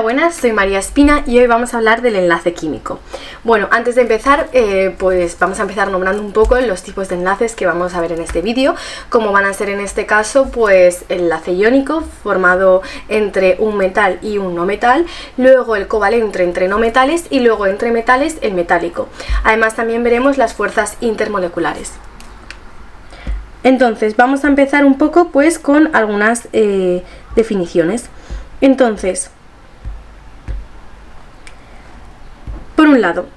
Buenas, soy María Espina y hoy vamos a hablar del enlace químico. Bueno, antes de empezar, pues vamos a empezar nombrando un poco los tipos de enlaces que vamos a ver en este vídeo, como van a ser en este caso, pues el enlace iónico formado entre un metal y un no metal, luego el covalente entre no metales y luego entre metales el metálico. Además también veremos las fuerzas intermoleculares. Entonces vamos a empezar un poco pues con algunas definiciones. Entonces, por un lado,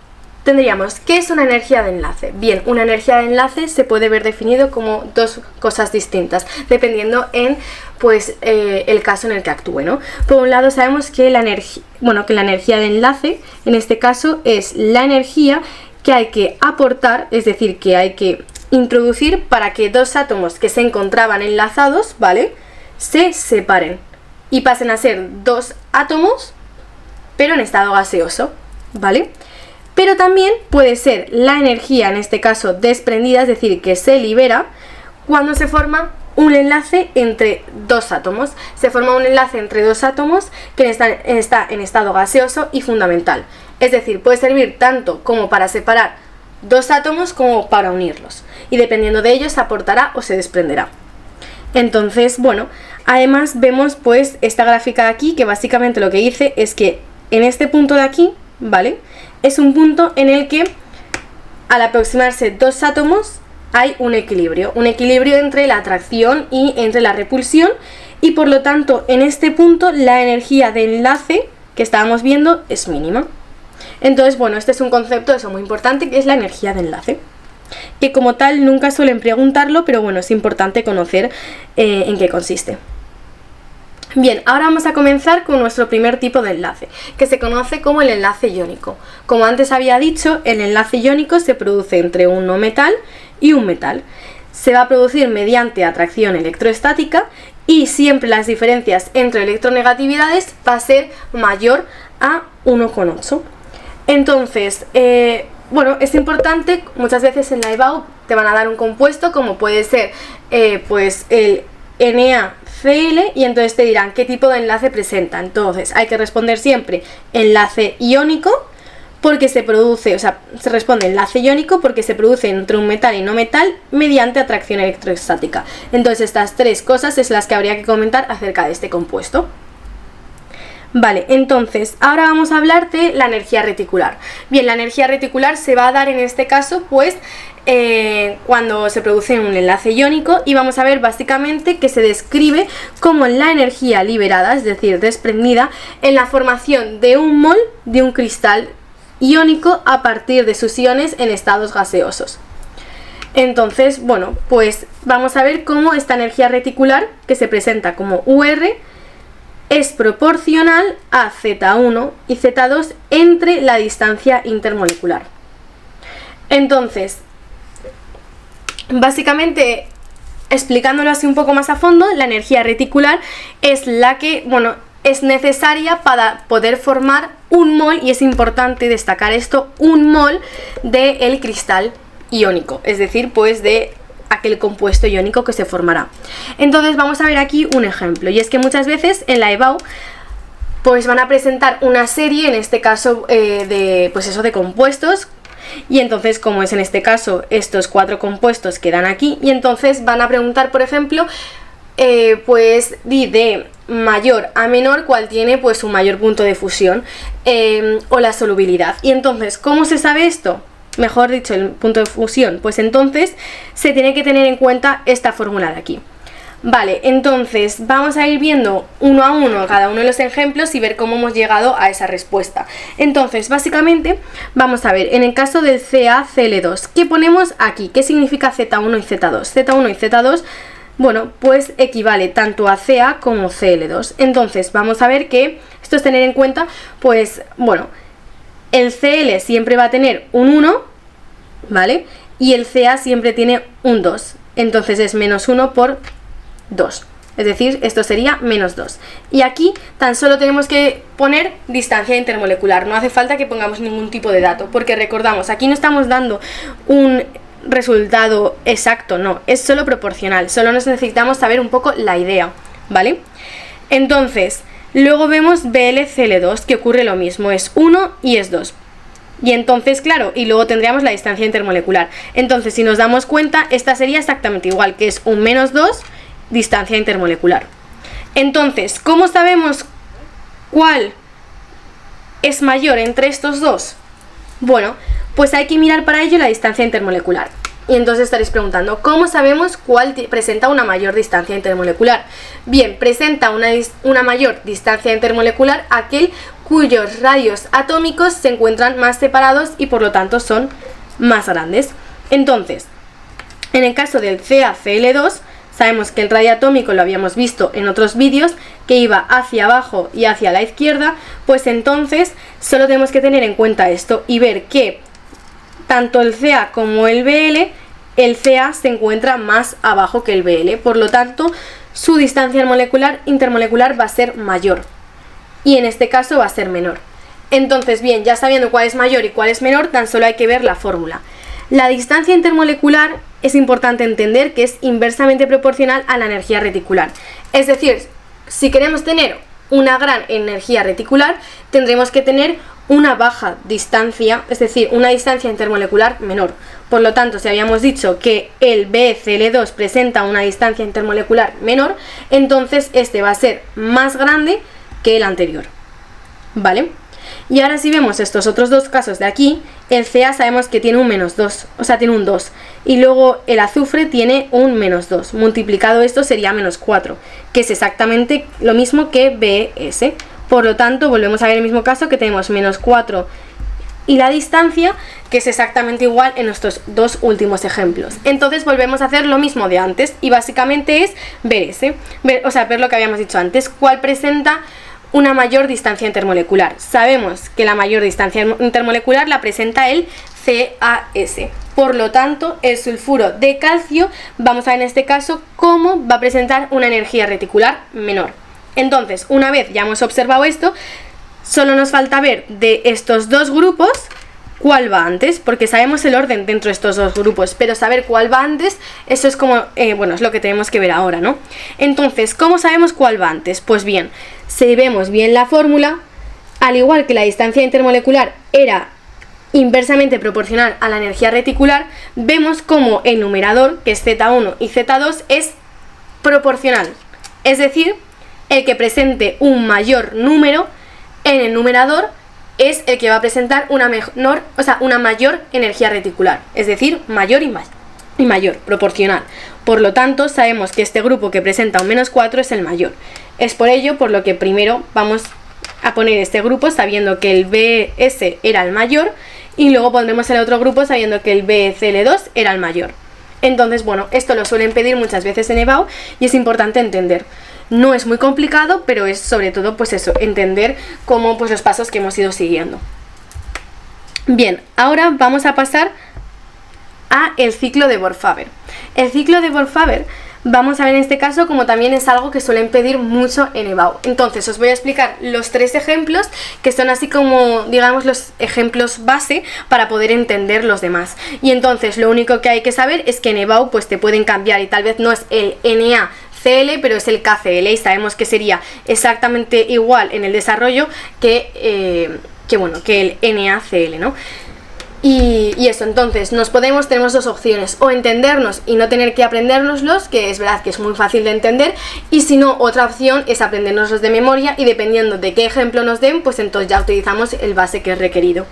tendríamos ¿qué es una energía de enlace? Bien, una energía de enlace se puede ver definido como dos cosas distintas, dependiendo en pues el caso en el que actúe, ¿no? Por un lado sabemos que la energía de enlace, en este caso, es la energía que hay que aportar, es decir, que hay que introducir para que dos átomos que se encontraban enlazados, ¿vale?, se separen y pasen a ser dos átomos, pero en estado gaseoso, ¿vale? Pero también puede ser la energía, en este caso desprendida, es decir, que se libera cuando se forma un enlace entre dos átomos. Se forma un enlace entre dos átomos que está en estado gaseoso y fundamental. Es decir, puede servir tanto como para separar dos átomos como para unirlos. Y dependiendo de ello se aportará o se desprenderá. Entonces, bueno, además vemos pues esta gráfica de aquí, que básicamente lo que dice es que en este punto de aquí, ¿vale?, es un punto en el que al aproximarse dos átomos hay un equilibrio entre la atracción y entre la repulsión, y por lo tanto en este punto la energía de enlace que estábamos viendo es mínima. Entonces, bueno, este es un concepto eso muy importante, que es la energía de enlace, que como tal nunca suelen preguntarlo, pero bueno, es importante conocer en qué consiste. Bien, ahora vamos a comenzar con nuestro primer tipo de enlace, que se conoce como el enlace iónico. Como antes había dicho, el enlace iónico se produce entre un no metal y un metal. Se va a producir mediante atracción electroestática y siempre las diferencias entre electronegatividades va a ser mayor a 1,8. Entonces, bueno, es importante, muchas veces en la EBAU te van a dar un compuesto como puede ser pues el NaCl, y entonces te dirán qué tipo de enlace presenta. Entonces hay que responder siempre enlace iónico porque se produce, o sea, se responde enlace iónico porque se produce entre un metal y no metal mediante atracción electroestática. Entonces estas tres cosas es las que habría que comentar acerca de este compuesto. Vale, entonces ahora vamos a hablar de la energía reticular. Bien, la energía reticular se va a dar en este caso pues cuando se produce un enlace iónico, y vamos a ver básicamente que se describe como la energía liberada, es decir, desprendida, en la formación de un mol de un cristal iónico a partir de sus iones en estados gaseosos. Entonces, bueno, pues vamos a ver cómo esta energía reticular, que se presenta como UR, es proporcional a Z1 y Z2 entre la distancia intermolecular. Entonces, básicamente, explicándolo así un poco más a fondo, la energía reticular es la que, bueno, es necesaria para poder formar un mol, y es importante destacar esto, un mol del cristal iónico, es decir, pues de aquel compuesto iónico que se formará. Entonces vamos a ver aquí un ejemplo, y es que muchas veces en la EBAU pues van a presentar una serie, en este caso de compuestos, y entonces, como es en este caso estos cuatro compuestos que dan aquí, y entonces van a preguntar, por ejemplo, pues de mayor a menor cuál tiene pues su mayor punto de fusión o la solubilidad. Y entonces, ¿cómo se sabe esto? Mejor dicho, el punto de fusión, pues entonces se tiene que tener en cuenta esta fórmula de aquí. Vale, entonces vamos a ir viendo uno a uno cada uno de los ejemplos y ver cómo hemos llegado a esa respuesta. Entonces, básicamente, vamos a ver, en el caso del CaCl2, ¿qué ponemos aquí? ¿Qué significa Z1 y Z2? Z1 y Z2, bueno, pues equivale tanto a Ca como Cl2. Entonces, vamos a ver que esto es tener en cuenta, pues, bueno, el Cl siempre va a tener un 1, ¿vale? Y el Ca siempre tiene un 2. Entonces es menos 1 por 2. Es decir, esto sería menos 2. Y aquí tan solo tenemos que poner distancia intermolecular. No hace falta que pongamos ningún tipo de dato, porque recordamos, aquí no estamos dando un resultado exacto, no, es solo proporcional. Solo nos necesitamos saber un poco la idea, ¿vale? Entonces, Luego vemos BlCl2, que ocurre lo mismo, es 1 y es 2. Y entonces, claro, y luego tendríamos la distancia intermolecular. Entonces, si nos damos cuenta, esta sería exactamente igual, que es un -2, distancia intermolecular. Entonces, ¿cómo sabemos cuál es mayor entre estos dos? Bueno, pues hay que mirar para ello la distancia intermolecular. Y entonces estaréis preguntando, ¿cómo sabemos cuál presenta una mayor distancia intermolecular? Bien, presenta una mayor distancia intermolecular aquel cuyos radios atómicos se encuentran más separados y por lo tanto son más grandes. Entonces, en el caso del CaCl2, sabemos que el radio atómico lo habíamos visto en otros vídeos, que iba hacia abajo y hacia la izquierda, pues entonces solo tenemos que tener en cuenta esto y ver que tanto el Ca como el Bl, el Ca se encuentra más abajo que el Bl, por lo tanto su distancia intermolecular va a ser mayor y en este caso va a ser menor. Entonces, bien, ya sabiendo cuál es mayor y cuál es menor, tan solo hay que ver la fórmula. La distancia intermolecular es importante entender que es inversamente proporcional a la energía reticular. Es decir, si queremos tener una gran energía reticular, tendremos que tener una baja distancia, es decir, una distancia intermolecular menor. Por lo tanto, si habíamos dicho que el BCl2 presenta una distancia intermolecular menor, entonces este va a ser más grande que el anterior. ¿Vale? Y ahora si vemos estos otros dos casos de aquí, el Ca sabemos que tiene un -2, o sea, tiene un 2. Y luego el azufre tiene un -2. Multiplicado esto sería -4, que es exactamente lo mismo que Bs. Por lo tanto, volvemos a ver el mismo caso, que tenemos -4 y la distancia, que es exactamente igual en nuestros dos últimos ejemplos. Entonces volvemos a hacer lo mismo de antes y básicamente es ver lo que habíamos dicho antes, cuál presenta una mayor distancia intermolecular. Sabemos que la mayor distancia intermolecular la presenta el CaS. Por lo tanto, el sulfuro de calcio, vamos a ver en este caso cómo va a presentar una energía reticular menor. Entonces, una vez ya hemos observado esto, solo nos falta ver de estos dos grupos cuál va antes, porque sabemos el orden dentro de estos dos grupos, pero saber cuál va antes, eso es como, es lo que tenemos que ver ahora, ¿no? Entonces, ¿cómo sabemos cuál va antes? Pues bien, si vemos bien la fórmula, al igual que la distancia intermolecular era inversamente proporcional a la energía reticular, vemos como el numerador, que es Z1 y Z2, es proporcional, es decir, el que presente un mayor número en el numerador es el que va a presentar una mayor energía reticular, es decir, mayor y mayor, proporcional. Por lo tanto, sabemos que este grupo que presenta un -4 es el mayor. Es por ello por lo que primero vamos a poner este grupo sabiendo que el Bs era el mayor y luego pondremos el otro grupo sabiendo que el BCl2 era el mayor. Entonces, esto lo suelen pedir muchas veces en EBAU y es importante entender. No es muy complicado, pero es sobre todo entender cómo los pasos que hemos ido siguiendo. Bien, ahora vamos a pasar a el ciclo de Born-Haber. El ciclo de Born-Haber, vamos a ver en este caso como también es algo que suelen pedir mucho en EBAU. Entonces os voy a explicar los tres ejemplos que son así como, digamos, los ejemplos base para poder entender los demás. Y entonces lo único que hay que saber es que en EBAU te pueden cambiar y tal vez no es el NaCl, pero es el KCl y sabemos que sería exactamente igual en el desarrollo que el NaCl, ¿no? Y eso, entonces tenemos dos opciones, o entendernos y no tener que aprendérnoslos, que es verdad que es muy fácil de entender, y si no, otra opción es aprendérnoslos de memoria y dependiendo de qué ejemplo nos den, pues entonces ya utilizamos el base que es requerido.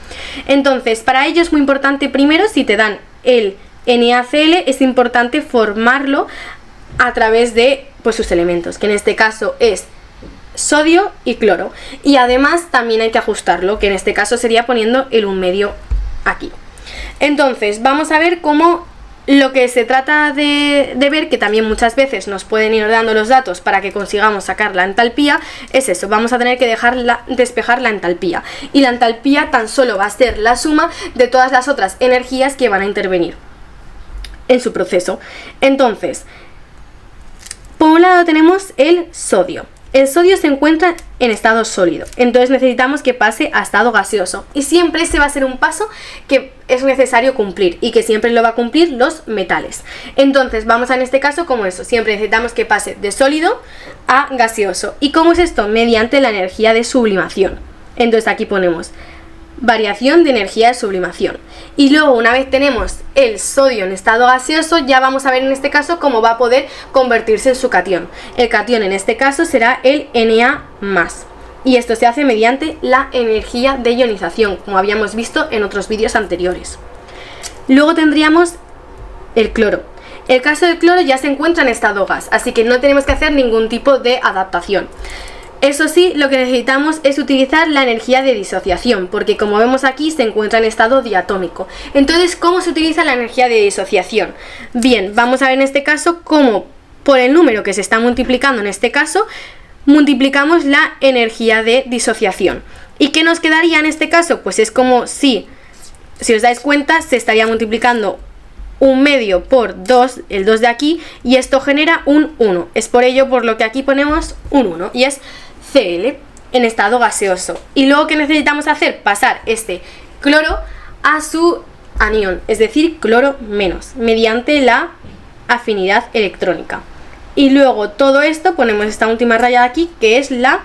Entonces, para ello es muy importante primero, si te dan el NaCl, es importante formarlo a través de sus elementos, que en este caso es sodio y cloro, y además también hay que ajustarlo, que en este caso sería poniendo el 1/2 aquí. Entonces vamos a ver cómo lo que se trata de ver, que también muchas veces nos pueden ir dando los datos para que consigamos sacar la entalpía, es eso, vamos a tener que despejar la entalpía, y la entalpía tan solo va a ser la suma de todas las otras energías que van a intervenir en su proceso. Entonces, por un lado tenemos el sodio. El sodio se encuentra en estado sólido, entonces necesitamos que pase a estado gaseoso. Y siempre ese va a ser un paso que es necesario cumplir y que siempre lo va a cumplir los metales. Entonces vamos a en este caso como eso, siempre necesitamos que pase de sólido a gaseoso. ¿Y cómo es esto? Mediante la energía de sublimación. Entonces aquí ponemos variación de energía de sublimación. Y luego una vez tenemos el sodio en estado gaseoso, ya vamos a ver en este caso cómo va a poder convertirse en su catión. El catión en este caso será el Na+. Y esto se hace mediante la energía de ionización, como habíamos visto en otros vídeos anteriores. Luego tendríamos el cloro. El caso del cloro ya se encuentra en estado gas, así que no tenemos que hacer ningún tipo de adaptación. Eso sí, lo que necesitamos es utilizar la energía de disociación, porque como vemos aquí se encuentra en estado diatómico. Entonces, ¿cómo se utiliza la energía de disociación? Bien, vamos a ver en este caso cómo por el número que se está multiplicando en este caso, multiplicamos la energía de disociación. ¿Y qué nos quedaría en este caso? Pues es como si os dais cuenta, se estaría multiplicando un medio por 2, el 2 de aquí, y esto genera un 1. Es por ello por lo que aquí ponemos un 1, y es Cl en estado gaseoso. Y luego, ¿qué necesitamos hacer? Pasar este cloro a su anión, es decir, cloro menos, mediante la afinidad electrónica. Y luego todo esto ponemos esta última raya de aquí, que es la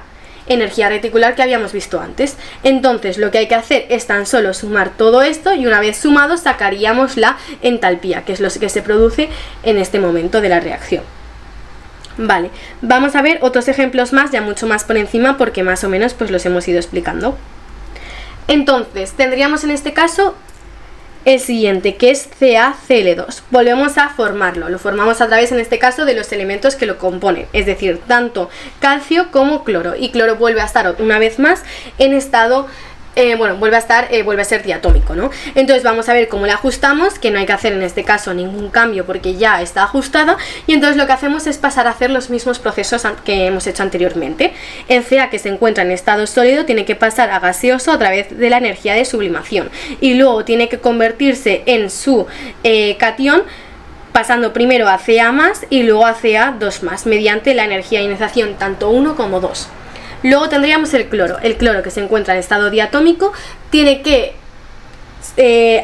energía reticular que habíamos visto antes. Entonces lo que hay que hacer es tan solo sumar todo esto, y una vez sumado sacaríamos la entalpía, que es lo que se produce en este momento de la reacción. Vale, vamos a ver otros ejemplos más, ya mucho más por encima, porque más o menos pues los hemos ido explicando. Entonces tendríamos en este caso el siguiente, que es CaCl2. Volvemos a formarlo, lo formamos a través en este caso de los elementos que lo componen, es decir, tanto calcio como cloro, y cloro vuelve a estar una vez más en estado vuelve a ser diatómico, ¿no? Entonces vamos a ver cómo le ajustamos, que no hay que hacer en este caso ningún cambio porque ya está ajustada, y entonces lo que hacemos es pasar a hacer los mismos procesos que hemos hecho anteriormente. El Ca, que se encuentra en estado sólido, tiene que pasar a gaseoso a través de la energía de sublimación, y luego tiene que convertirse en su catión, pasando primero a Ca+ y luego a Ca2+, mediante la energía de ionización tanto 1 como 2. Luego tendríamos el cloro que se encuentra en estado diatómico, tiene que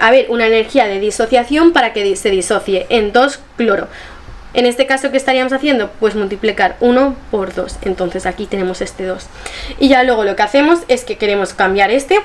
haber una energía de disociación para que se disocie en 2 cloro. En este caso, ¿qué estaríamos haciendo? Pues multiplicar 1 por 2, entonces aquí tenemos este 2. Y ya luego lo que hacemos es que queremos cambiar este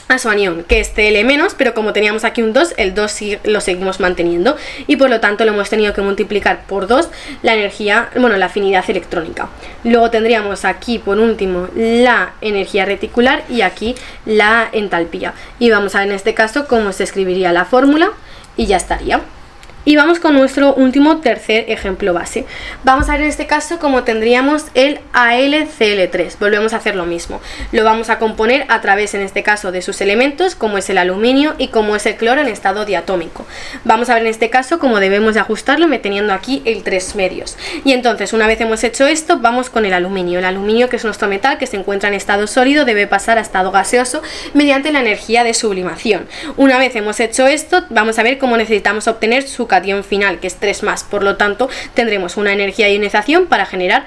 a su anión, que es Cl-, pero como teníamos aquí un 2, el 2 sí lo seguimos manteniendo, y por lo tanto lo hemos tenido que multiplicar por 2 la energía, la afinidad electrónica. Luego tendríamos aquí por último la energía reticular y aquí la entalpía, y vamos a ver en este caso cómo se escribiría la fórmula y ya estaría. Y vamos con nuestro último tercer ejemplo base. Vamos a ver en este caso cómo tendríamos el AlCl3. Volvemos a hacer lo mismo. Lo vamos a componer a través, en este caso, de sus elementos, como es el aluminio y como es el cloro en estado diatómico. Vamos a ver en este caso cómo debemos de ajustarlo manteniendo aquí el 3/2. Y entonces, una vez hemos hecho esto, vamos con el aluminio. El aluminio, que es nuestro metal, que se encuentra en estado sólido, debe pasar a estado gaseoso mediante la energía de sublimación. Una vez hemos hecho esto, vamos a ver cómo necesitamos obtener su catión final, que es 3+, por lo tanto tendremos una energía de ionización para generar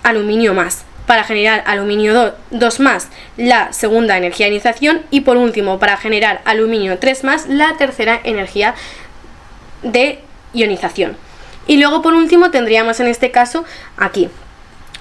aluminio más, para generar aluminio 2+, la segunda energía de ionización, y por último para generar aluminio 3+, la tercera energía de ionización. Y luego por último tendríamos en este caso aquí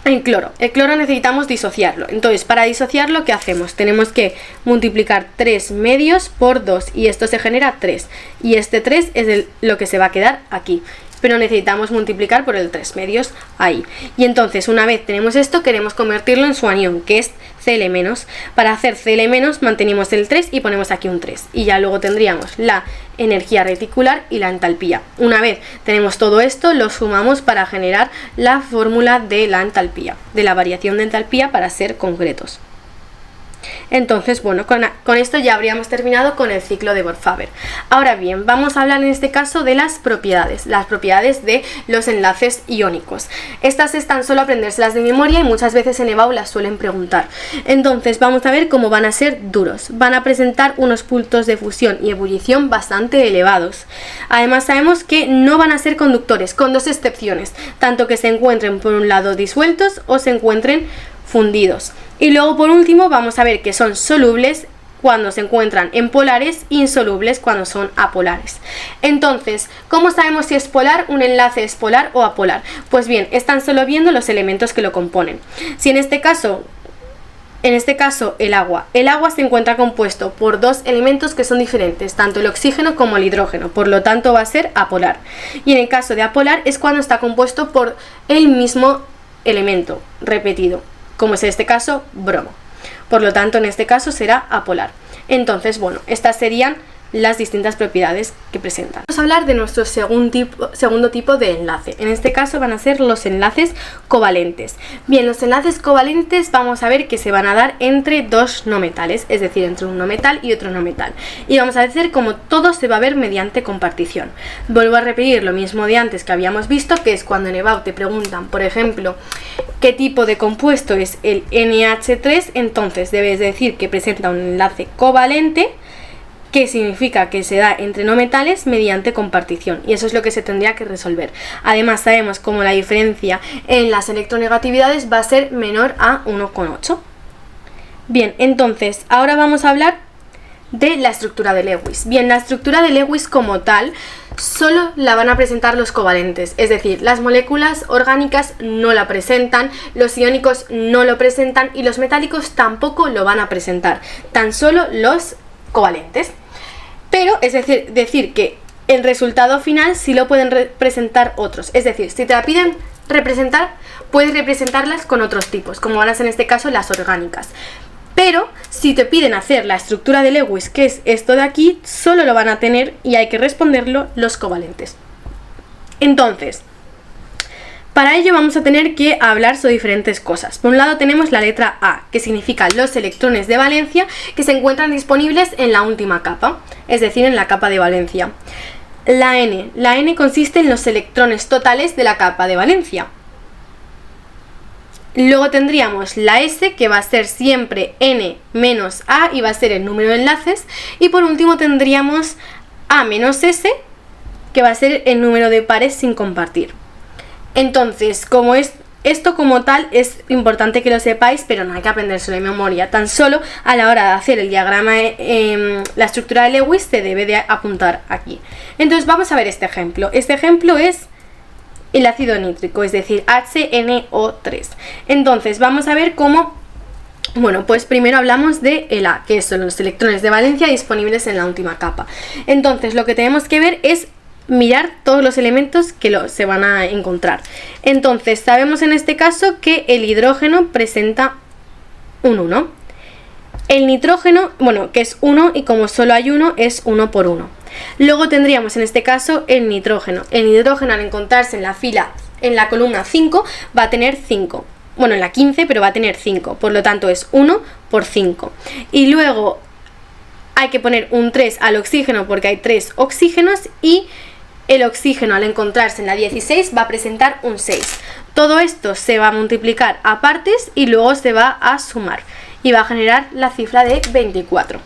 el cloro. El cloro necesitamos disociarlo. Entonces, para disociarlo, ¿qué hacemos? Tenemos que multiplicar 3/2 por 2 y esto se genera 3. Y este 3 es lo que se va a quedar aquí. Pero necesitamos multiplicar por el 3/2 ahí. Y entonces, una vez tenemos esto, queremos convertirlo en su anión, que es Cl-. Para hacer Cl- mantenemos el 3 y ponemos aquí un 3. Y ya luego tendríamos la energía reticular y la entalpía. Una vez tenemos todo esto, lo sumamos para generar la fórmula de la entalpía, de la variación de entalpía, para ser concretos. Entonces, bueno, con esto ya habríamos terminado con el ciclo de Born-Haber. Ahora bien, vamos a hablar en este caso de las propiedades de los enlaces iónicos. Estas están solo aprendérselas de memoria y muchas veces en EBAU las suelen preguntar. Entonces, vamos a ver cómo van a ser duros. Van a presentar unos puntos de fusión y ebullición bastante elevados. Además, sabemos que no van a ser conductores, con dos excepciones, tanto que se encuentren por un lado disueltos o se encuentren fundidos. Y luego por último vamos a ver que son solubles cuando se encuentran en polares, insolubles cuando son apolares. Entonces, ¿cómo sabemos si es polar? ¿Un enlace es polar o apolar? Pues bien, están solo viendo los elementos que lo componen. Si en este caso el agua se encuentra compuesto por dos elementos que son diferentes, tanto el oxígeno como el hidrógeno, por lo tanto va a ser apolar. Y en el caso de apolar es cuando está compuesto por el mismo elemento repetido, como es en este caso bromo. Por lo tanto, en este caso será apolar. Entonces, bueno, estas serían las distintas propiedades que presentan. Vamos a hablar de nuestro segundo tipo de enlace. En este caso van a ser los enlaces covalentes. Bien, los enlaces covalentes vamos a ver que se van a dar entre dos no metales, es decir, entre un no metal y otro no metal. Y vamos a decir como todo se va a ver mediante compartición. Vuelvo a repetir lo mismo de antes que habíamos visto, que es cuando en EBAU te preguntan, por ejemplo, qué tipo de compuesto es el NH3, entonces debes decir que presenta un enlace covalente, que significa que se da entre no metales mediante compartición, y eso es lo que se tendría que resolver. Además sabemos como la diferencia en las electronegatividades va a ser menor a 1,8. Bien, entonces ahora vamos a hablar de la estructura de Lewis. Bien, la estructura de Lewis como tal solo la van a presentar los covalentes, es decir, las moléculas orgánicas no la presentan, los iónicos no lo presentan y los metálicos tampoco lo van a presentar, tan solo los covalentes. Pero es decir que el resultado final sí lo pueden representar otros, es decir, si te la piden representar, puedes representarlas con otros tipos, como van a ser en este caso las orgánicas. Pero si te piden hacer la estructura de Lewis, que es esto de aquí, solo lo van a tener y hay que responderlo los covalentes. Entonces, para ello vamos a tener que hablar sobre diferentes cosas. Por un lado tenemos la letra A, que significa los electrones de valencia que se encuentran disponibles en la última capa, es decir, en la capa de valencia. La N consiste en los electrones totales de la capa de valencia. Luego tendríamos la S, que va a ser siempre N menos A y va a ser el número de enlaces. Y por último tendríamos A menos S, que va a ser el número de pares sin compartir. Entonces, como esto como tal es importante que lo sepáis, pero no hay que aprendérselo de memoria. Tan solo a la hora de hacer el diagrama, la estructura de Lewis se debe de apuntar aquí. Entonces vamos a ver este ejemplo. Este ejemplo es el ácido nítrico, es decir, HNO3. Entonces vamos a ver cómo, bueno, pues primero hablamos de el A, que son los electrones de valencia disponibles en la última capa. Entonces lo que tenemos que ver es mirar todos los elementos que se van a encontrar. Entonces sabemos en este caso que el hidrógeno presenta un 1. El nitrógeno, bueno, que es 1 y como solo hay 1 es 1 por 1. Luego tendríamos en este caso el nitrógeno. El hidrógeno al encontrarse en la fila, en la columna 5, va a tener 5. Bueno, en la 15, pero va a tener 5. Por lo tanto es 1 por 5. Y luego hay que poner un 3 al oxígeno porque hay 3 oxígenos y el oxígeno al encontrarse en la 16 va a presentar un 6. Todo esto se va a multiplicar a partes y luego se va a sumar y va a generar la cifra de 24.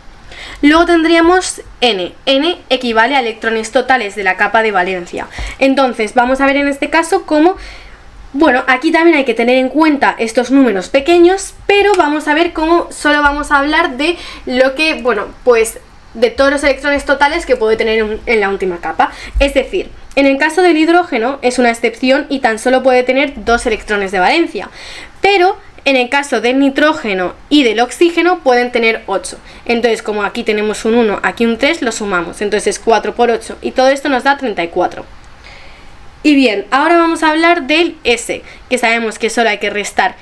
Luego tendríamos N. N equivale a electrones totales de la capa de valencia. Entonces vamos a ver en este caso cómo, bueno, aquí también hay que tener en cuenta estos números pequeños, pero vamos a ver cómo solo vamos a hablar de lo que, bueno, pues de todos los electrones totales que puede tener en la última capa. Es decir, en el caso del hidrógeno es una excepción y tan solo puede tener 2 electrones de valencia, pero en el caso del nitrógeno y del oxígeno pueden tener 8. Entonces, como aquí tenemos un 1, aquí un 3, lo sumamos. Entonces es 4 por 8 y todo esto nos da 34. Y bien, ahora vamos a hablar del S, que sabemos que solo hay que restar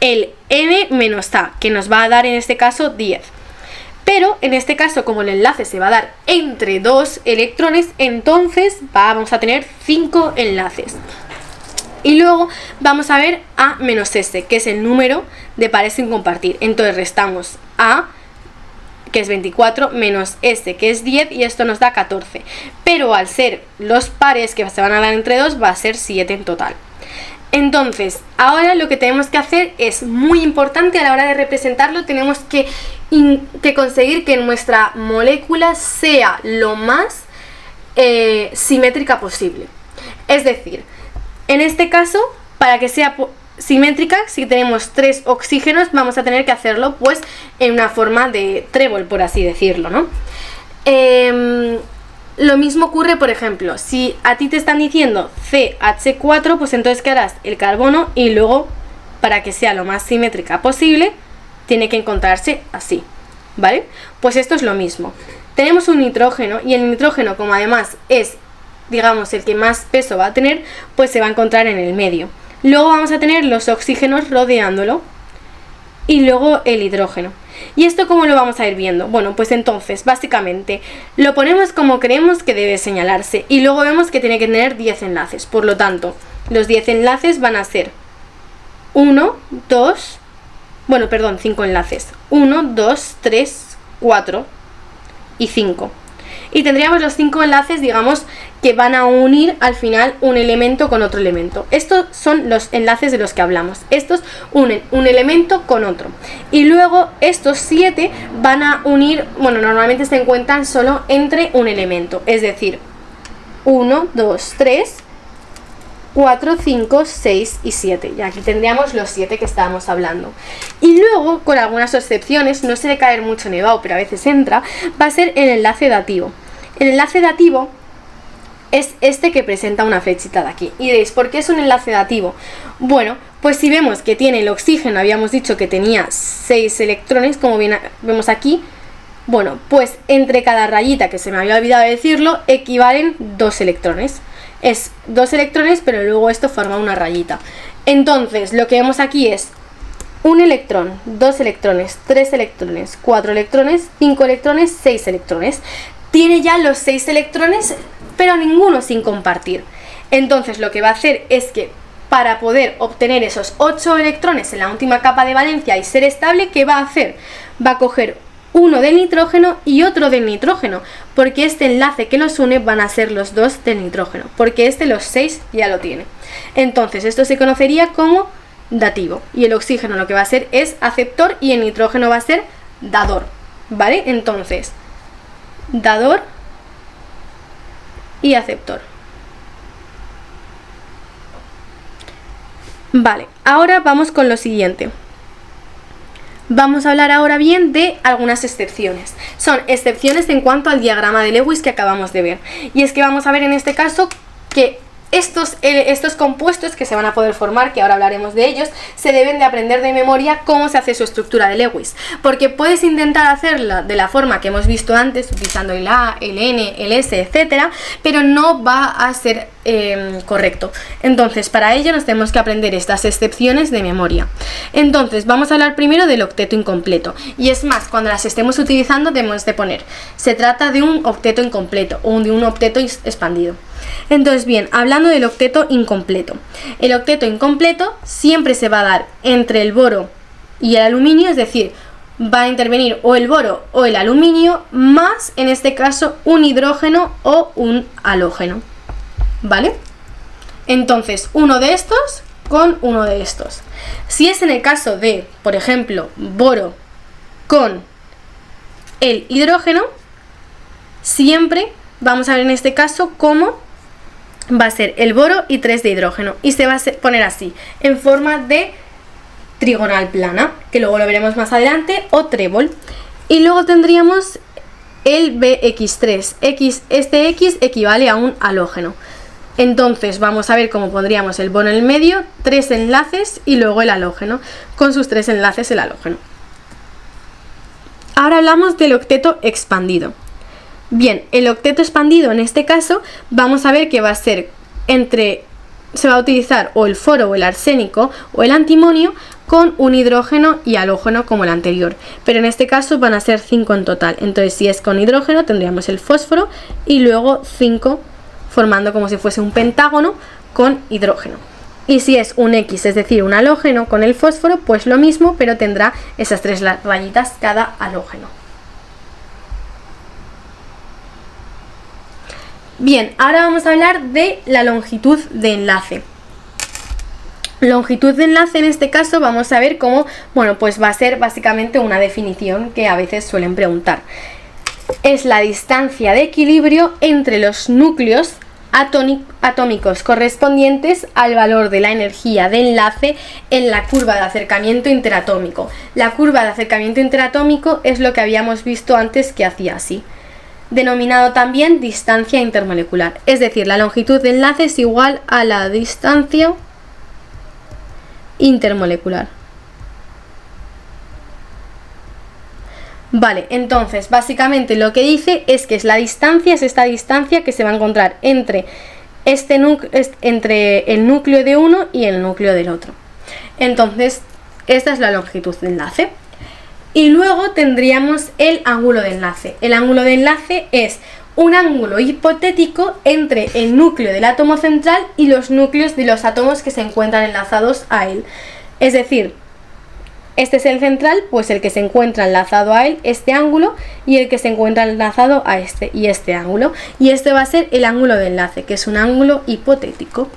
el N menos A, que nos va a dar en este caso 10. Pero en este caso, como el enlace se va a dar entre 2 electrones, entonces vamos a tener 5 enlaces. Y luego vamos a ver A menos S, que es el número de pares sin compartir. Entonces restamos A, que es 24, menos S, que es 10, y esto nos da 14. Pero al ser los pares que se van a dar entre 2, va a ser 7 en total. Entonces, ahora lo que tenemos que hacer es muy importante a la hora de representarlo. Tenemos que conseguir que nuestra molécula sea lo más simétrica posible. Es decir, en este caso, para que sea simétrica, si tenemos 3 oxígenos, vamos a tener que hacerlo pues en una forma de trébol, por así decirlo, ¿no? Lo mismo ocurre, por ejemplo, si a ti te están diciendo CH4, pues entonces ¿qué harás? El carbono, y luego, para que sea lo más simétrica posible, tiene que encontrarse así, ¿vale? Pues esto es lo mismo. Tenemos un nitrógeno, y el nitrógeno, como además es, digamos, el que más peso va a tener, pues se va a encontrar en el medio. Luego vamos a tener los oxígenos rodeándolo, y luego el hidrógeno. ¿Y esto cómo lo vamos a ir viendo? Bueno, pues entonces, básicamente, lo ponemos como creemos que debe señalarse, y luego vemos que tiene que tener 10 enlaces. Por lo tanto, los 10 enlaces van a ser 1, 2, bueno, perdón, 5 enlaces. 1, 2, 3, 4 y 5. Y tendríamos los 5 enlaces, digamos, que van a unir al final un elemento con otro elemento. Estos son los enlaces de los que hablamos. Estos unen un elemento con otro. Y luego estos 7 van a unir, bueno, normalmente se encuentran solo entre un elemento. Es decir, 1, 2, 3, 4, 5, 6 y 7. Y aquí tendríamos los 7 que estábamos hablando. Y luego, con algunas excepciones, no suele caer mucho nevado, pero a veces entra, va a ser el enlace dativo. El enlace dativo es este que presenta una flechita de aquí. Y diréis, ¿por qué es un enlace dativo? Bueno, pues si vemos que tiene el oxígeno, habíamos dicho que tenía 6 electrones, como bien vemos aquí. Bueno, pues entre cada rayita, que se me había olvidado decirlo, equivalen 2 electrones. Es 2 electrones, pero luego esto forma una rayita. Entonces, lo que vemos aquí es 1 electrón, 2 electrones, 3 electrones, 4 electrones, 5 electrones, 6 electrones. Tiene ya los 6 electrones, pero ninguno sin compartir. Entonces, lo que va a hacer es que para poder obtener esos 8 electrones en la última capa de valencia y ser estable, ¿qué va a hacer? Va a coger uno del nitrógeno y otro del nitrógeno, porque este enlace que los une van a ser los 2 del nitrógeno, porque este los 6 ya lo tiene. Entonces esto se conocería como dativo, y el oxígeno lo que va a ser es aceptor y el nitrógeno va a ser dador, ¿vale? Entonces, dador y aceptor. Vale, ahora vamos con lo siguiente. Vamos a hablar ahora bien de algunas excepciones. Son excepciones en cuanto al diagrama de Lewis que acabamos de ver. Y es que vamos a ver en este caso que estos compuestos que se van a poder formar, que ahora hablaremos de ellos, se deben de aprender de memoria cómo se hace su estructura de Lewis. Porque puedes intentar hacerla de la forma que hemos visto antes, utilizando el A, el N, el S, etcétera, pero no va a ser correcto. Entonces, para ello nos tenemos que aprender estas excepciones de memoria. Entonces, vamos a hablar primero del octeto incompleto. Y es más, cuando las estemos utilizando debemos de poner, se trata de un octeto incompleto o de un octeto expandido. Entonces, bien, hablando del octeto incompleto. El octeto incompleto siempre se va a dar entre el boro y el aluminio, es decir, va a intervenir o el boro o el aluminio, más, en este caso, un hidrógeno o un halógeno. ¿Vale? Entonces, uno de estos con uno de estos. Si es en el caso de, por ejemplo, boro con el hidrógeno, siempre vamos a ver en este caso cómo va a ser el boro y 3 de hidrógeno. Y se va a poner así, en forma de trigonal plana, que luego lo veremos más adelante, o trébol. Y luego tendríamos el BX3. Este X equivale a un halógeno. Entonces vamos a ver cómo pondríamos el boro en el medio, 3 enlaces y luego el halógeno, con sus 3 enlaces el halógeno. Ahora hablamos del octeto expandido. Bien, el octeto expandido en este caso vamos a ver que va a ser se va a utilizar o el foro o el arsénico o el antimonio con un hidrógeno y halógeno como el anterior, pero en este caso van a ser 5 en total. Entonces, si es con hidrógeno tendríamos el fósforo y luego 5 formando como si fuese un pentágono con hidrógeno. Y si es un X, es decir, un halógeno con el fósforo, pues lo mismo, pero tendrá esas 3 rayitas cada halógeno. Bien, ahora vamos a hablar de la longitud de enlace. Longitud de enlace, en este caso vamos a ver cómo, bueno, pues va a ser básicamente una definición que a veces suelen preguntar. Es la distancia de equilibrio entre los núcleos atómicos correspondientes al valor de la energía de enlace en la curva de acercamiento interatómico. La curva de acercamiento interatómico es lo que habíamos visto antes, que hacía así, denominado también distancia intermolecular. Es decir, la longitud de enlace es igual a la distancia intermolecular. Vale, entonces básicamente lo que dice es que es esta distancia que se va a encontrar entre entre el núcleo de uno y el núcleo del otro. Entonces, esta es la longitud de enlace. Y luego tendríamos el ángulo de enlace. El ángulo de enlace es un ángulo hipotético entre el núcleo del átomo central y los núcleos de los átomos que se encuentran enlazados a él. Es decir, este es el central, pues el que se encuentra enlazado a él, este ángulo, y el que se encuentra enlazado a este y este ángulo. Y este va a ser el ángulo de enlace, que es un ángulo hipotético.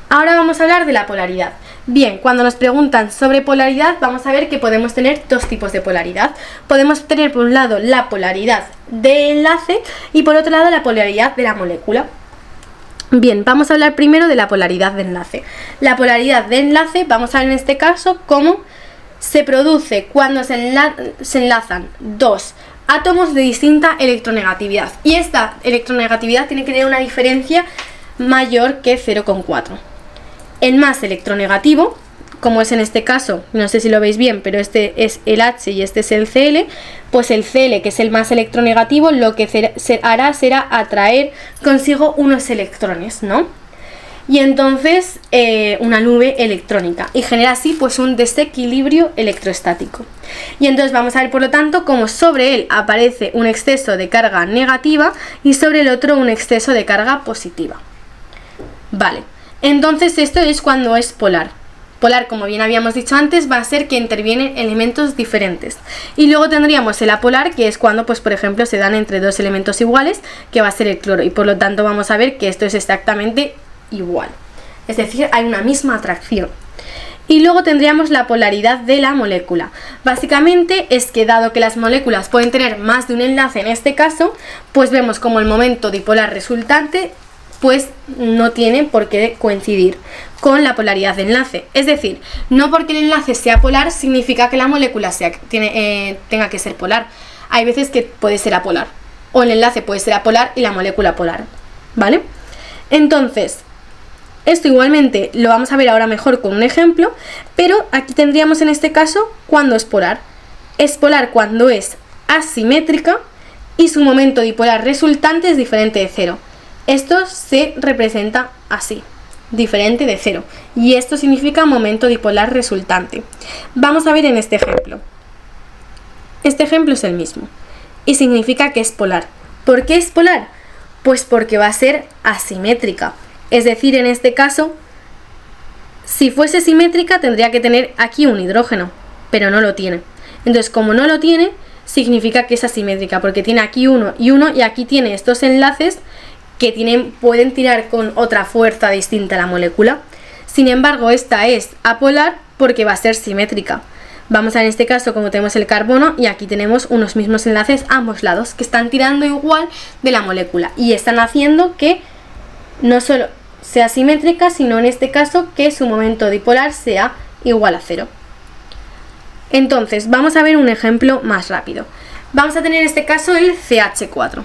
Ahora vamos a hablar de la polaridad. Bien, cuando nos preguntan sobre polaridad, vamos a ver que podemos tener dos tipos de polaridad. Podemos tener por un lado la polaridad de enlace y por otro lado la polaridad de la molécula. Bien, vamos a hablar primero de la polaridad de enlace. La polaridad de enlace, vamos a ver en este caso cómo se produce cuando se enlazan dos átomos de distinta electronegatividad. Y esta electronegatividad tiene que tener una diferencia mayor que 0,4. El más electronegativo, como es en este caso, no sé si lo veis bien, pero este es el H y este es el Cl, pues el Cl, que es el más electronegativo, lo que hará será atraer consigo unos electrones, ¿no? Y entonces una nube electrónica, y genera así pues un desequilibrio electrostático. Y entonces vamos a ver por lo tanto cómo sobre él aparece un exceso de carga negativa y sobre el otro un exceso de carga positiva. Vale, entonces esto es cuando es polar. Polar, como bien habíamos dicho antes, va a ser que intervienen elementos diferentes. Y luego tendríamos el apolar, que es cuando, pues por ejemplo, se dan entre dos elementos iguales, que va a ser el cloro. Y por lo tanto vamos a ver que esto es exactamente igual. Es decir, hay una misma atracción. Y luego tendríamos la polaridad de la molécula. Básicamente es que dado que las moléculas pueden tener más de un enlace en este caso, pues vemos como el momento dipolar resultante pues no tiene por qué coincidir con la polaridad de enlace. Es decir, no porque el enlace sea polar significa que la molécula tenga que ser polar. Hay veces que puede ser apolar, o el enlace puede ser apolar y la molécula polar, ¿vale? Entonces, esto igualmente lo vamos a ver ahora mejor con un ejemplo, pero aquí tendríamos en este caso cuando es polar. Es polar cuando es asimétrica y su momento dipolar resultante es diferente de cero. Esto se representa así, diferente de cero, y esto significa momento dipolar resultante. Vamos a ver en este ejemplo. Este ejemplo es el mismo y significa que es polar. ¿Por qué es polar? Pues porque va a ser asimétrica. Es decir, en este caso, si fuese simétrica tendría que tener aquí un hidrógeno, pero no lo tiene. Entonces, como no lo tiene, significa que es asimétrica, porque tiene aquí uno, y aquí tiene estos enlaces que pueden tirar con otra fuerza distinta a la molécula. Sin embargo, esta es apolar porque va a ser simétrica. Vamos a en este caso como tenemos el carbono y aquí tenemos unos mismos enlaces a ambos lados que están tirando igual de la molécula y están haciendo que no solo sea simétrica, sino en este caso que su momento dipolar sea igual a cero. Entonces vamos a ver un ejemplo más rápido. Vamos a tener en este caso el CH4.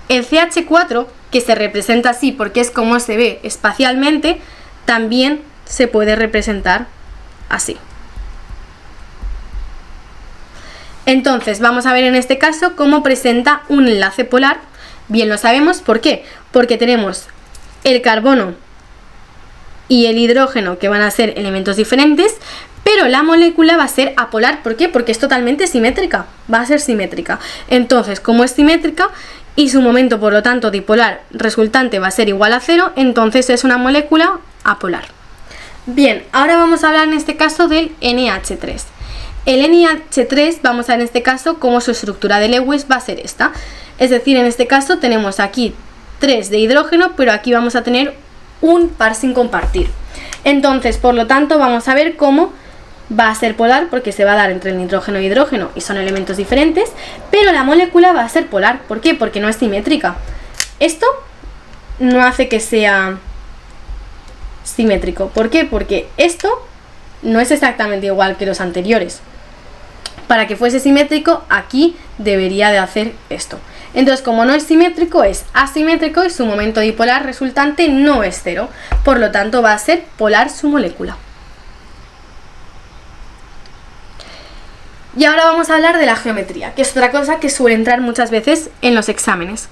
El CH4, que se representa así porque es como se ve espacialmente, también se puede representar así. Entonces vamos a ver en este caso cómo presenta un enlace polar. Bien, lo sabemos, ¿por qué? Porque tenemos el carbono y el hidrógeno que van a ser elementos diferentes, pero la molécula va a ser apolar. ¿Por qué? Porque es totalmente simétrica, va a ser simétrica. Entonces, como es simétrica, y su momento, por lo tanto, dipolar resultante va a ser igual a 0, entonces es una molécula apolar. Bien, ahora vamos a hablar en este caso del NH3. El NH3 vamos a ver en este caso cómo su estructura de Lewis va a ser esta. Es decir, en este caso tenemos aquí 3 de hidrógeno, pero aquí vamos a tener un par sin compartir. Entonces, por lo tanto, vamos a ver cómo va a ser polar, porque se va a dar entre el nitrógeno y hidrógeno y son elementos diferentes, pero la molécula va a ser polar. ¿Por qué? Porque no es simétrica. Esto no hace que sea simétrico. ¿Por qué? Porque esto no es exactamente igual que los anteriores. Para que fuese simétrico, aquí debería de hacer esto. Entonces, como no es simétrico, es asimétrico y su momento dipolar resultante no es 0. Por lo tanto, va a ser polar su molécula. Y ahora vamos a hablar de la geometría, que es otra cosa que suele entrar muchas veces en los exámenes.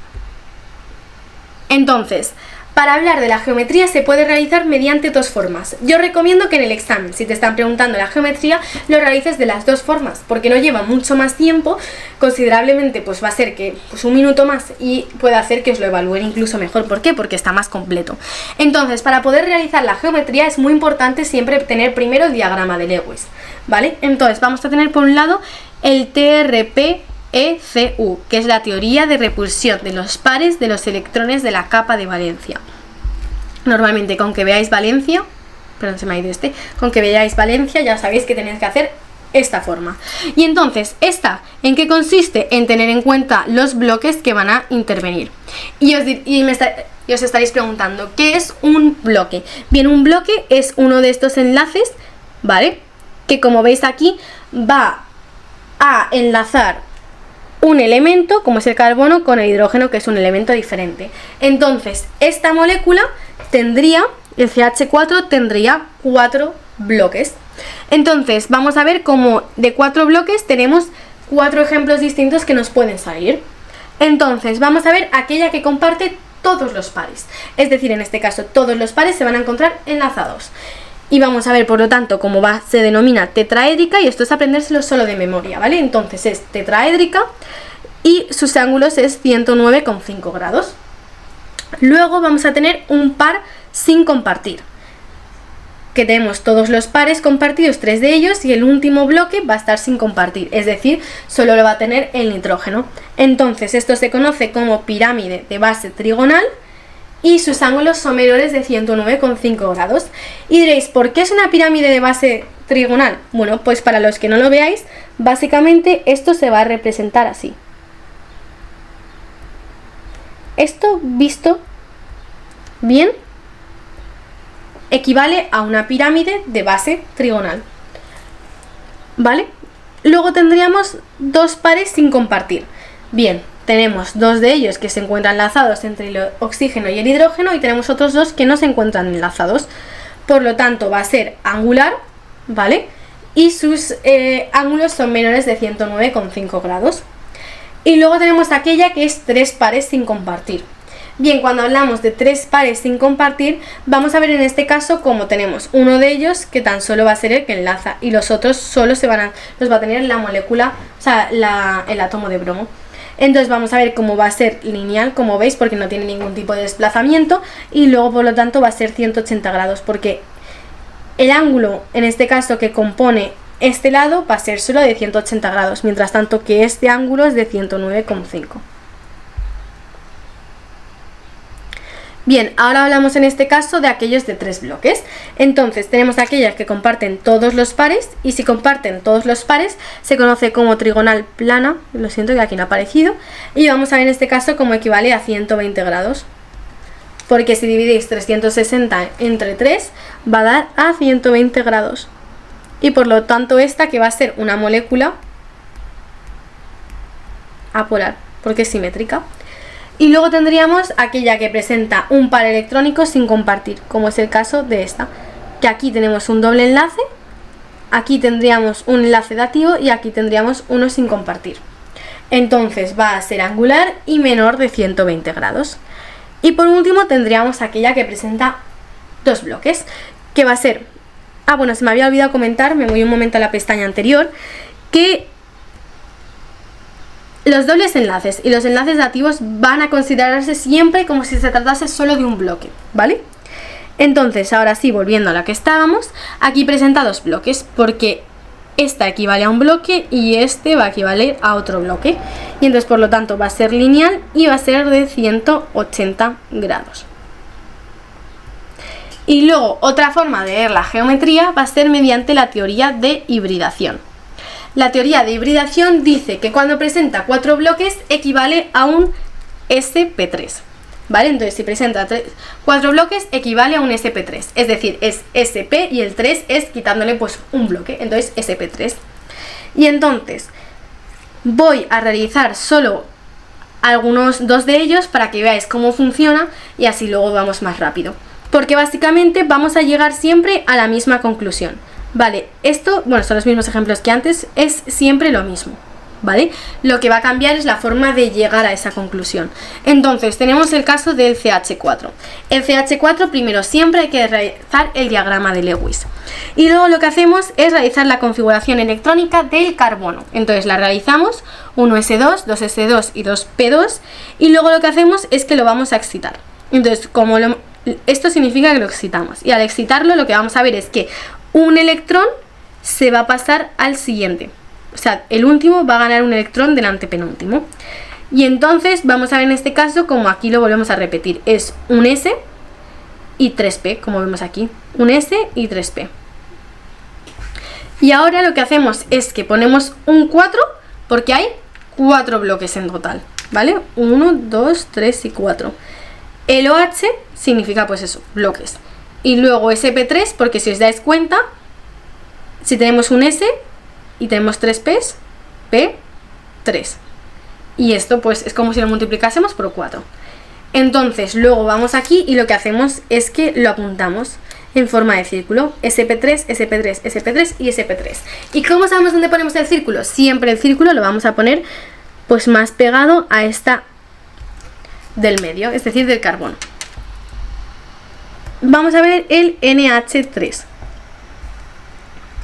Entonces, para hablar de la geometría se puede realizar mediante dos formas. Yo recomiendo que en el examen, si te están preguntando la geometría, lo realices de las dos formas, porque no lleva mucho más tiempo, considerablemente pues va a ser que un minuto más y puede hacer que os lo evalúen incluso mejor. ¿Por qué? Porque está más completo. Entonces, para poder realizar la geometría es muy importante siempre tener primero el diagrama de Lewis, ¿vale? Entonces, vamos a tener por un lado el TRPECU, que es la teoría de repulsión de los pares de los electrones de la capa de valencia. Normalmente con que veáis valencia, perdón, se me ha ido con que veáis valencia ya sabéis que tenéis que hacer esta forma. Y entonces, ¿esta en qué consiste? En tener en cuenta los bloques que van a intervenir. Y os estaréis preguntando, ¿qué es un bloque? Bien, un bloque es uno de estos enlaces, ¿vale? Que como veis aquí va a enlazar un elemento, como es el carbono, con el hidrógeno, que es un elemento diferente. Entonces, esta molécula tendría, el CH4 tendría 4 bloques. Entonces, vamos a ver cómo de 4 bloques tenemos 4 ejemplos distintos que nos pueden salir. Entonces, vamos a ver aquella que comparte todos los pares. Es decir, en este caso, todos los pares se van a encontrar enlazados. Y vamos a ver, por lo tanto, cómo se denomina tetraédrica, y esto es aprendérselo solo de memoria, ¿vale? Entonces es tetraédrica y sus ángulos es 109,5 grados. Luego vamos a tener un par sin compartir, que tenemos todos los pares compartidos, 3 de ellos, y el último bloque va a estar sin compartir, es decir, solo lo va a tener el nitrógeno. Entonces esto se conoce como pirámide de base trigonal, y sus ángulos son menores de 109,5 grados. Y diréis, ¿por qué es una pirámide de base trigonal? Bueno, pues para los que no lo veáis, básicamente esto se va a representar así. Esto, visto bien, equivale a una pirámide de base trigonal, ¿vale? Luego tendríamos 2 pares sin compartir. Bien, tenemos 2 de ellos que se encuentran enlazados entre el oxígeno y el hidrógeno, y tenemos otros 2 que no se encuentran enlazados. Por lo tanto, va a ser angular, ¿vale? Y sus ángulos son menores de 109,5 grados. Y luego tenemos aquella que es 3 pares sin compartir. Bien, cuando hablamos de 3 pares sin compartir, vamos a ver en este caso cómo tenemos uno de ellos que tan solo va a ser el que enlaza, y los otros solo los va a tener la molécula, o sea, el átomo de bromo. Entonces vamos a ver cómo va a ser lineal, como veis, porque no tiene ningún tipo de desplazamiento, y luego por lo tanto va a ser 180 grados, porque el ángulo, en este caso, que compone este lado va a ser solo de 180 grados, mientras tanto que este ángulo es de 109,5. Bien, ahora hablamos en este caso de aquellos de 3 bloques. Entonces tenemos aquellas que comparten todos los pares, y si comparten todos los pares se conoce como trigonal plana, lo siento que aquí no ha aparecido, y vamos a ver en este caso cómo equivale a 120 grados, porque si dividís 360 entre 3 va a dar a 120 grados, y por lo tanto esta que va a ser una molécula apolar, porque es simétrica. Y luego tendríamos aquella que presenta un par electrónico sin compartir, como es el caso de esta, que aquí tenemos un doble enlace, aquí tendríamos un enlace dativo y aquí tendríamos uno sin compartir. Entonces va a ser angular y menor de 120 grados. Y por último tendríamos aquella que presenta 2 bloques, que va a ser... Ah, bueno, se me había olvidado comentar, me voy un momento a la pestaña anterior, que Los dobles enlaces y los enlaces dativos van a considerarse siempre como si se tratase solo de un bloque, ¿vale? Entonces, ahora sí, volviendo a lo que estábamos, aquí presenta dos bloques, porque esta equivale a un bloque y este va a equivaler a otro bloque. Y entonces, por lo tanto, va a ser lineal y va a ser de 180 grados. Y luego, otra forma de ver la geometría va a ser mediante la teoría de hibridación. La teoría de hibridación dice que cuando presenta 4 bloques equivale a un SP3. ¿Vale? Entonces, si presenta 4 bloques equivale a un SP3. Es decir, es SP y el 3 es quitándole pues un bloque. Entonces, SP3. Y entonces, voy a realizar solo dos de ellos para que veáis cómo funciona y así luego vamos más rápido. Porque básicamente vamos a llegar siempre a la misma conclusión. Vale, esto, bueno, son los mismos ejemplos que antes, es siempre lo mismo, ¿vale? Lo que va a cambiar es la forma de llegar a esa conclusión. Entonces, tenemos el caso del CH4. El CH4 primero siempre hay que realizar el diagrama de Lewis. Y luego lo que hacemos es realizar la configuración electrónica del carbono. Entonces la realizamos, 1s2, 2s2 y 2p2. Y luego lo que hacemos es que lo vamos a excitar. Entonces, esto significa que lo excitamos. Y al excitarlo lo que vamos a ver es que un electrón se va a pasar al siguiente. O sea, el último va a ganar un electrón del antepenúltimo. Y entonces vamos a ver en este caso como aquí lo volvemos a repetir. Es un S y 3P, como vemos aquí. Un S y 3P. Y ahora lo que hacemos es que ponemos un 4 porque hay 4 bloques en total. ¿Vale? 1, 2, 3 y 4. El OH significa pues eso, bloques. Y luego SP3 porque si os dais cuenta, si tenemos un S y tenemos 3 P's, P3. Y esto pues es como si lo multiplicásemos por 4. Entonces luego vamos aquí y lo que hacemos es que lo apuntamos en forma de círculo. SP3, SP3, SP3 y SP3. ¿Y cómo sabemos dónde ponemos el círculo? Siempre el círculo lo vamos a poner pues más pegado a esta del medio, es decir, del carbono. Vamos a ver el NH3.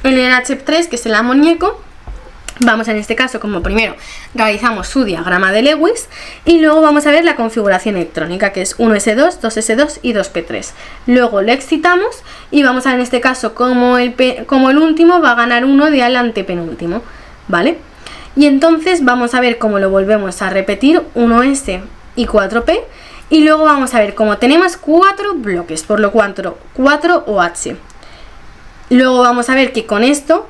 El NH3, que es el amoníaco, vamos en este caso, como primero realizamos su diagrama de Lewis y luego vamos a ver la configuración electrónica, que es 1s2, 2s2 y 2p3. Luego lo excitamos y vamos a ver en este caso como el último va a ganar uno de al antepenúltimo, ¿vale? Y entonces vamos a ver cómo lo volvemos a repetir, 1s y 4p. Y luego vamos a ver cómo tenemos 4 bloques, por lo cual 4 OH. Luego vamos a ver que con esto,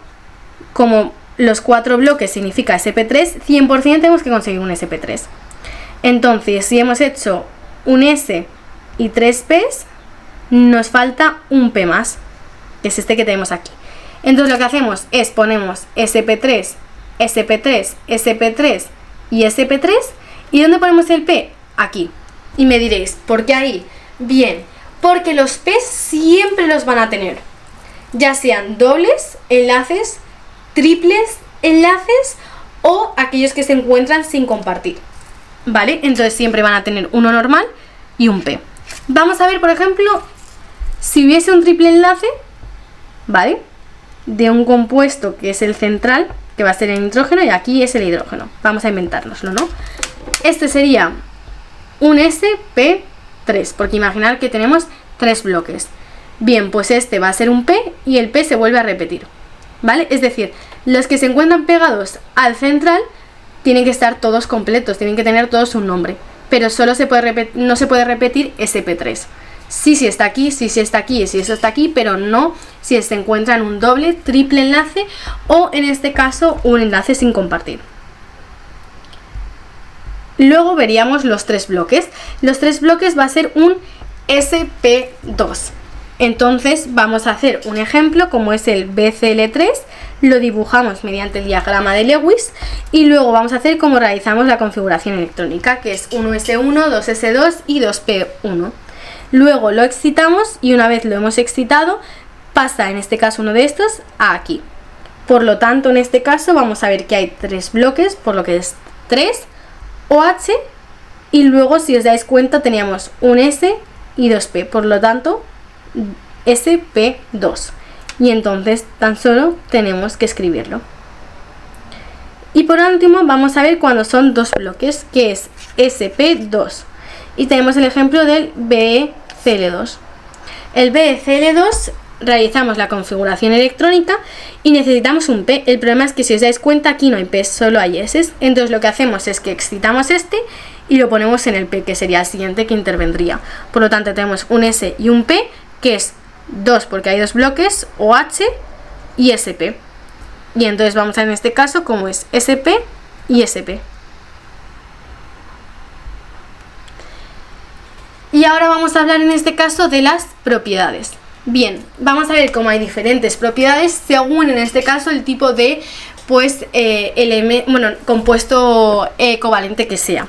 como los 4 bloques significa SP3, 100% tenemos que conseguir un SP3. Entonces, si hemos hecho un S y 3 P's, nos falta un P más, que es este que tenemos aquí. Entonces lo que hacemos es ponemos SP3, SP3, SP3 y SP3. ¿Y dónde ponemos el P? Aquí. Y me diréis, ¿por qué ahí? Bien, porque los P's siempre los van a tener, ya sean dobles enlaces, triples enlaces o aquellos que se encuentran sin compartir, ¿vale? Entonces siempre van a tener uno normal y un P. Vamos a ver, por ejemplo, si hubiese un triple enlace, ¿vale? De un compuesto que es el central, que va a ser el nitrógeno, y aquí es el hidrógeno. Vamos a inventárnoslo, ¿no? Este sería un SP3, porque imaginar que tenemos 3 bloques. Bien, pues este va a ser un P y el P se vuelve a repetir, ¿vale? Es decir, los que se encuentran pegados al central tienen que estar todos completos, tienen que tener todos un nombre, pero solo no se puede repetir SP3. Sí, si está aquí, sí está aquí y si eso está aquí, pero no si se encuentran un doble, triple enlace o en este caso un enlace sin compartir. Luego veríamos los 3 bloques. Los 3 bloques va a ser un SP2. Entonces vamos a hacer un ejemplo como es el BCl3. Lo dibujamos mediante el diagrama de Lewis y luego vamos a hacer como realizamos la configuración electrónica, que es 1s1, 2s2 y 2p1. Luego lo excitamos y una vez lo hemos excitado pasa en este caso uno de estos a aquí. Por lo tanto, en este caso vamos a ver que hay 3 bloques, por lo que es 3 OH y luego si os dais cuenta teníamos un S y 2P, por lo tanto SP2 y entonces tan solo tenemos que escribirlo. Y por último vamos a ver cuando son dos bloques, que es sp2. Y tenemos el ejemplo del BeCl2. El BeCl2 realizamos la configuración electrónica y necesitamos un P. El problema es que si os dais cuenta aquí no hay P, solo hay S. Entonces lo que hacemos es que excitamos este y lo ponemos en el P, que sería el siguiente que intervendría. Por lo tanto tenemos un S y un P, que es 2 porque hay dos bloques, OH y SP. Y entonces vamos a ver en este caso cómo es SP y SP. Y ahora vamos a hablar en este caso de las propiedades. Bien, vamos a ver cómo hay diferentes propiedades según en este caso el tipo de compuesto covalente que sea.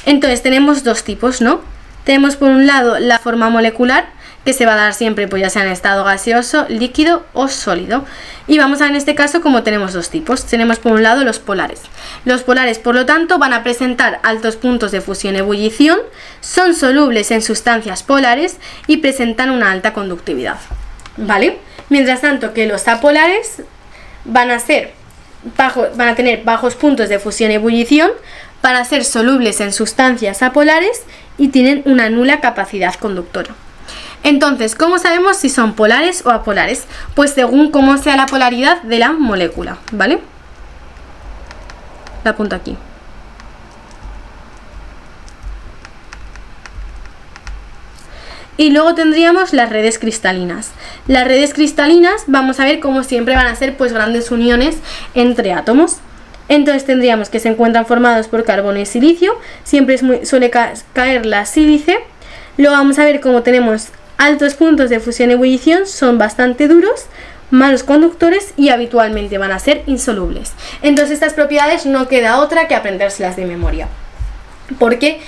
Entonces tenemos dos tipos, ¿no? Tenemos por un lado la forma molecular, que se va a dar siempre pues ya sea en estado gaseoso, líquido o sólido. Y vamos a ver en este caso como tenemos dos tipos. Tenemos por un lado los polares. Los polares, por lo tanto, van a presentar altos puntos de fusión-ebullición, son solubles en sustancias polares y presentan una alta conductividad, ¿vale? Mientras tanto que los apolares van a tener bajos puntos de fusión-ebullición, van a ser solubles en sustancias apolares y tienen una nula capacidad conductora. Entonces, ¿cómo sabemos si son polares o apolares? Pues según cómo sea la polaridad de la molécula, ¿vale? La apunto aquí. Y luego tendríamos las redes cristalinas. Las redes cristalinas, vamos a ver cómo siempre van a ser pues grandes uniones entre átomos. Entonces tendríamos que se encuentran formados por carbono y silicio. Siempre suele caer la sílice. Luego vamos a ver cómo tenemos altos puntos de fusión-ebullición, son bastante duros, malos conductores y habitualmente van a ser insolubles. Entonces estas propiedades no queda otra que aprendérselas de memoria. Porque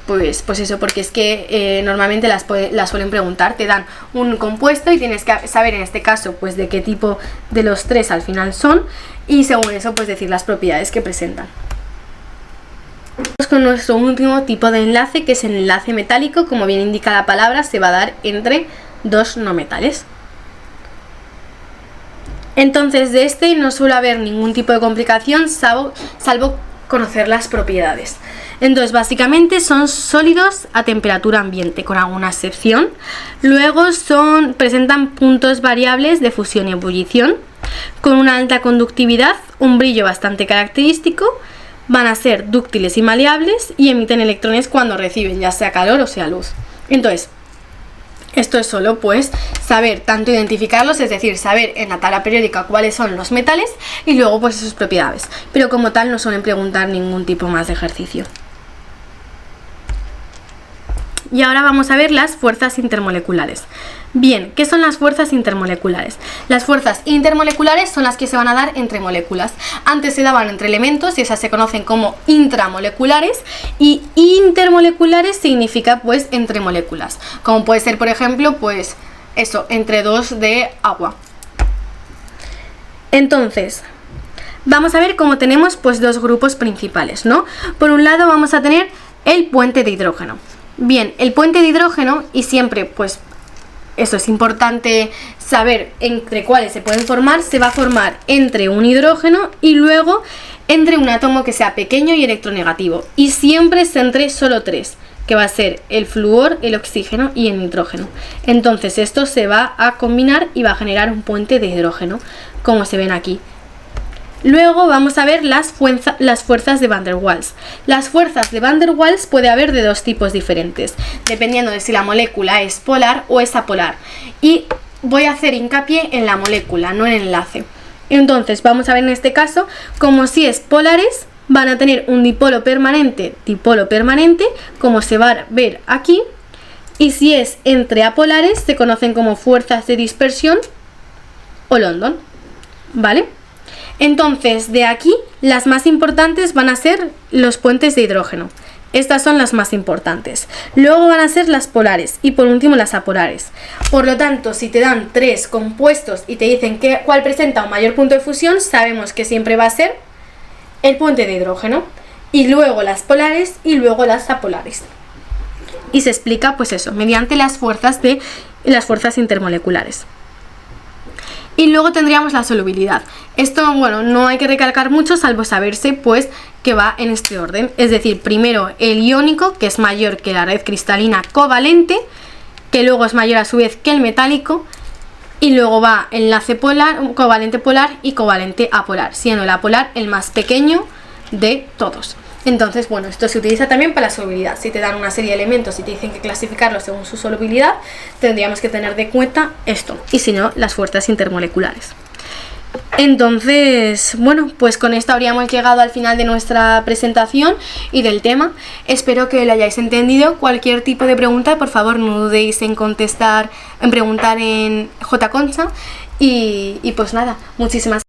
pues eso, porque es que normalmente las suelen preguntar, te dan un compuesto y tienes que saber en este caso pues de qué tipo de los tres al final son y según eso pues decir las propiedades que presentan. Vamos con nuestro último tipo de enlace, que es el enlace metálico. Como bien indica la palabra, se va a dar entre dos no metales. Entonces de este no suele haber ningún tipo de complicación salvo conocer las propiedades. Entonces básicamente son sólidos a temperatura ambiente con alguna excepción. Luego presentan puntos variables de fusión y ebullición con una alta conductividad, un brillo bastante característico. Van a ser dúctiles y maleables y emiten electrones cuando reciben ya sea calor o sea luz. Entonces esto es solo pues saber tanto identificarlos, es decir, saber en la tabla periódica cuáles son los metales y luego pues sus propiedades, pero como tal no suelen preguntar ningún tipo más de ejercicio. Y ahora vamos a ver las fuerzas intermoleculares. Bien, ¿qué son las fuerzas intermoleculares? Las fuerzas intermoleculares son las que se van a dar entre moléculas. Antes se daban entre elementos y esas se conocen como intramoleculares, y intermoleculares significa pues entre moléculas, como puede ser por ejemplo pues eso, entre dos de agua. Entonces vamos a ver cómo tenemos pues dos grupos principales, ¿no? Por un lado vamos a tener el puente de hidrógeno. Bien, el puente de hidrógeno, y siempre pues eso es importante saber entre cuáles se pueden formar, se va a formar entre un hidrógeno y luego entre un átomo que sea pequeño y electronegativo, y siempre es entre solo tres, que va a ser el flúor, el oxígeno y el nitrógeno. Entonces esto se va a combinar y va a generar un puente de hidrógeno, como se ven aquí. Luego vamos a ver las fuerzas de Van der Waals. Las fuerzas de Van der Waals puede haber de dos tipos diferentes, dependiendo de si la molécula es polar o es apolar. Y voy a hacer hincapié en la molécula, no en el enlace. Entonces vamos a ver en este caso, como si es polares, van a tener un dipolo permanente, como se va a ver aquí. Y si es entre apolares, se conocen como fuerzas de dispersión o London, ¿vale? Entonces, de aquí, las más importantes van a ser los puentes de hidrógeno. Estas son las más importantes. Luego van a ser las polares y por último las apolares. Por lo tanto, si te dan tres compuestos y te dicen cuál presenta un mayor punto de fusión, sabemos que siempre va a ser el puente de hidrógeno. Y luego las polares y luego las apolares. Y se explica, pues eso, mediante las fuerzas intermoleculares. Y luego tendríamos la solubilidad. Esto, bueno, no hay que recalcar mucho, salvo saberse pues que va en este orden. Es decir, primero el iónico, que es mayor que la red cristalina covalente, que luego es mayor a su vez que el metálico, y luego va enlace polar, covalente polar y covalente apolar, siendo el apolar el más pequeño de todos. Entonces, bueno, esto se utiliza también para la solubilidad. Si te dan una serie de elementos y te dicen que clasificarlos según su solubilidad, tendríamos que tener de cuenta esto, y si no, las fuerzas intermoleculares. Entonces, bueno, pues con esto habríamos llegado al final de nuestra presentación y del tema. Espero que lo hayáis entendido. Cualquier tipo de pregunta, por favor, no dudéis en contestar, en preguntar en JConcha. Y pues nada, muchísimas gracias.